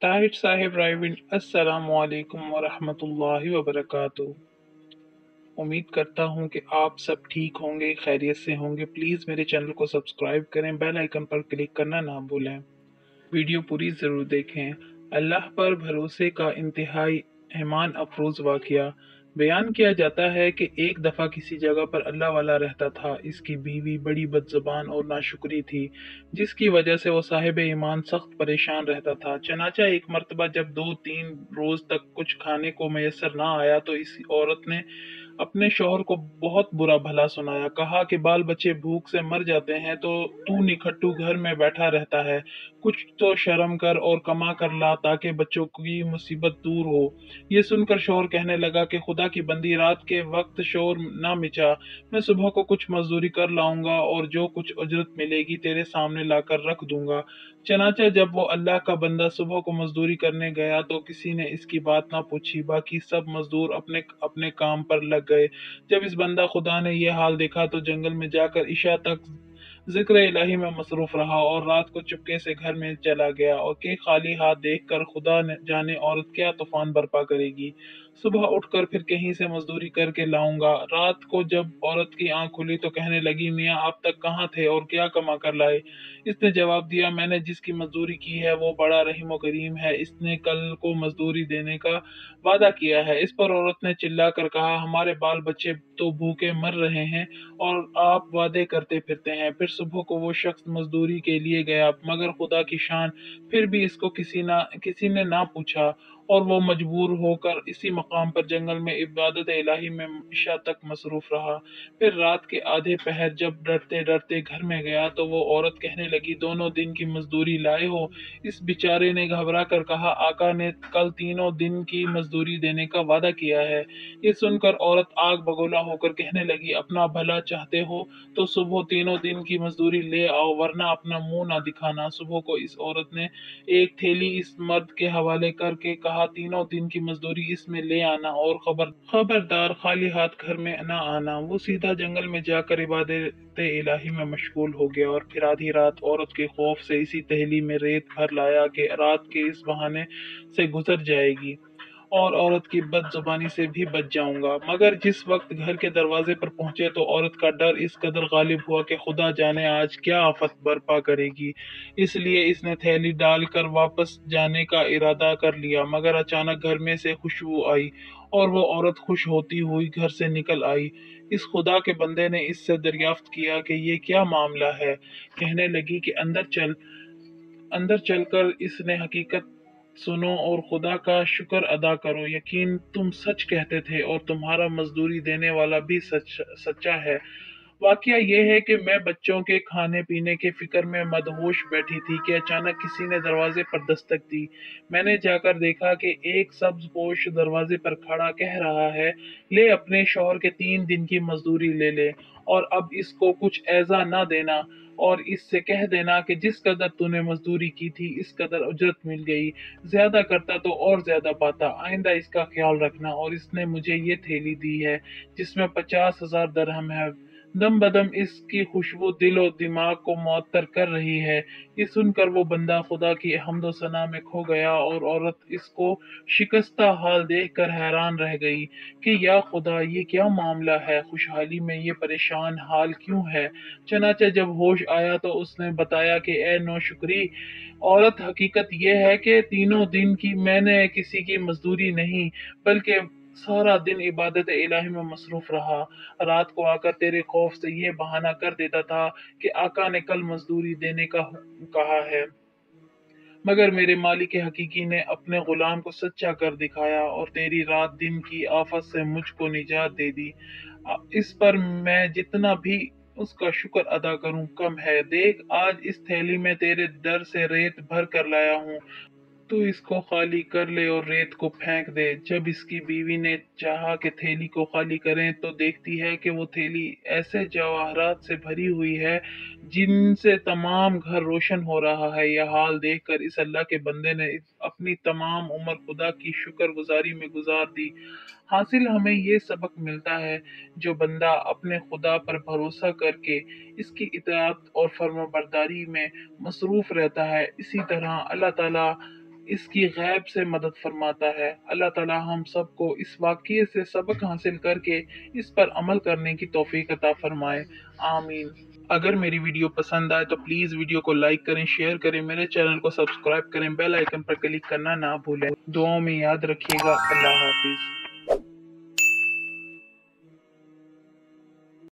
ताहिर साहिब रायविंड अस्सलामु अलैकुम वरहमतुल्लाहि वबरकातुहू। उम्मीद करता हूँ कि आप सब ठीक होंगे, खैरियत से होंगे। प्लीज़ मेरे चैनल को सब्सक्राइब करें, बेल आइकन पर क्लिक करना ना भूलें। वीडियो पूरी ज़रूर देखें। अल्लाह पर भरोसे का इंतहाई ईमान अफरोज़ वाक़या बयान किया जाता है कि एक दफ़ा किसी जगह पर अल्लाह वाला रहता था। इसकी बीवी बड़ी बदज़बान और नाशुक्री थी, जिसकी वजह से वो साहिब ईमान सख्त परेशान रहता था। चनाचा एक मर्तबा जब 2-3 रोज़ तक कुछ खाने को मैसर ना आया तो इस औरत ने अपने शौहर को बहुत बुरा भला सुनाया। कहा कि बाल बच्चे भूख से मर जाते हैं तो तू निखट्टू घर में बैठा रहता है। कुछ तो शर्म कर और कमा कर ला ताकि बच्चों की मुसीबत दूर हो। ये सुनकर शौहर कहने लगा कि खुदा की बंदी, रात के वक्त शोर ना मिचा, मैं सुबह को कुछ मजदूरी कर लाऊंगा और जो कुछ उजरत मिलेगी तेरे सामने लाकर रख दूंगा। चनाचा जब वो अल्लाह का बंदा सुबह को मजदूरी करने गया तो किसी ने इसकी बात ना पूछी। बाकी सब मजदूर अपने अपने काम पर लग गए। जब इस बंदा खुदा ने ये हाल देखा तो जंगल में जाकर इशा तक जिक्र इलाही में मसरूफ रहा और रात को चुपके से घर में चला गया और के खाली हाथ देखकर खुदा जाने औरत क्या तूफान बर्पा करेगी। सुबह उठकर फिर कहीं से मजदूरी करके लाऊंगा। रात को जब औरत की आंख खुली तो कहने लगी, मियाँ आप तक कहाँ थे और क्या कमा कर लाए? इसने जवाब दिया, मैंने जिसकी मजदूरी की है वो बड़ा रहीम करीम है, इसने कल को मजदूरी देने का वादा किया है। इस पर औरत ने चिल्ला कर कहा, हमारे बाल बच्चे तो भूखे मर रहे हैं और आप वादे करते फिरते हैं। फिर सुबह को वो शख्स मजदूरी के लिए गया, मगर खुदा की शान फिर भी इसको किसी ने ना पूछा और वो मजबूर होकर इसी मकाम पर जंगल में इबादत इलाही में इशा तक मसरूफ रहा। फिर रात के आधे पहर जब डरते डरते घर में गया तो वो औरत कहने लगी, दोनों दिन की मजदूरी लाए हो? इस बेचारे ने घबरा कर कहा, आका ने कल तीनों दिन की मजदूरी देने का वादा किया है। ये सुनकर औरत आग बगोला होकर कहने लगी, अपना भला चाहते हो तो सुबह तीनों दिन की मजदूरी ले आओ, वरना अपना मुंह ना दिखाना। सुबह को इस औरत ने एक थैली इस मर्द के हवाले करके कहा, तीनों दिन की मजदूरी इसमें ले आना और खबरदार खाली हाथ घर में न आना। वो सीधा जंगल में जाकर इबादत इलाही में मशगूल हो गया और फिर आधी रात औरत के खौफ से इसी तहली में रेत भर लाया कि रात के इस बहाने से गुजर जाएगी और औरत की बदजुबानी से भी बच जाऊंगा। मगर जिस वक्त घर के दरवाजे पर पहुंचे तो औरत का डर इस कदर गालिब हुआ कि खुदा जाने आज क्या आफत बर्पा करेगी। इसलिए इसने थैली डालकर वापस जाने का इरादा कर लिया, मगर अचानक घर में से खुशबू आई और वो औरत खुश होती हुई घर से निकल आई। इस खुदा के बंदे ने इससे दरियाफ्त किया कि ये क्या मामला है। कहने लगी कि अंदर चलकर इसने हकीकत सुनो और खुदा का शुक्र अदा करो। यकीन तुम सच कहते थे और तुम्हारा मजदूरी देने वाला भी सच्चा है। वाकया ये है कि मैं बच्चों के खाने पीने के फिक्र में मदहोश बैठी थी कि अचानक किसी ने दरवाजे पर दस्तक दी। मैंने जाकर देखा कि एक सब्ज पोश दरवाजे पर खड़ा कह रहा है, ले अपने शौहर के 3 दिन की मजदूरी ले ले और अब इसको कुछ ऐजा ना देना और इससे कह देना कि जिस कदर तूने मजदूरी की थी इस कदर उजरत मिल गई। ज्यादा करता तो और ज्यादा पाता। आइंदा इसका ख्याल रखना। और इसने मुझे ये थैली दी है जिसमें 50,000 दरहम है। दम बदम इसकी खुशबू दिल और दिमाग को मुअत्तर कर रही है। ये सुनकर वो बंदा खुदा की हम्दो सना में खो गया और औरत इसको शिकस्ता हाल देखकर हैरान रह गई कि या खुदा, ये क्या मामला है? खुशहाली में ये परेशान हाल क्यों है? चनाचा जब होश आया तो उसने बताया कि ए नौशुक्री औरत, हकीकत यह है कि तीनों दिन की मैंने किसी की मजदूरी नहीं बल्कि सारा दिन इबादत इलाही में मसरूफ रहा। रात को आकर तेरे खौफ से ये बहाना कर देता था कि आका ने कल मजदूरी देने का कहा है, मगर मेरे मालिक हकीकी ने अपने गुलाम को सच्चा कर दिखाया और तेरी रात दिन की आफत से मुझको निजात दे दी। इस पर मैं जितना भी उसका शुक्र अदा करूं कम है। देख, आज इस थैली में तेरे दर से रेत भर कर लाया हूं, तू इसको खाली कर ले और रेत को फेंक दे। जब इसकी बीवी ने चाहा कि थैली को खाली करें तो देखती है कि वो थैली ऐसे जवाहरात से भरी हुई है जिनसे तमाम घर रोशन हो रहा है। यह हाल देखकर इस अल्लाह के बंदे ने अपनी तमाम उम्र खुदा की शुक्रगुजारी में गुजार दी। हासिल हमें ये सबक मिलता है, जो बंदा अपने खुदा पर भरोसा करके इसकी इताअत और फर्माबरदारी में मसरूफ रहता है, इसी तरह अल्लाह ताला اس کی غیب سے مدد فرماتا ہے۔ اللہ تعالی ہم سب کو اس واقعے سے سبق حاصل کر کے اس پر عمل کرنے کی توفیق عطا فرمائے، آمین۔ اگر میری ویڈیو پسند آئے تو پلیز ویڈیو کو لائک کریں، شیئر کریں، میرے چینل کو سبسکرائب کریں، بیل آئیکن پر کلک کرنا نہ بھولیں۔ دعاؤں میں یاد رکھیے گا۔ اللہ حافظ۔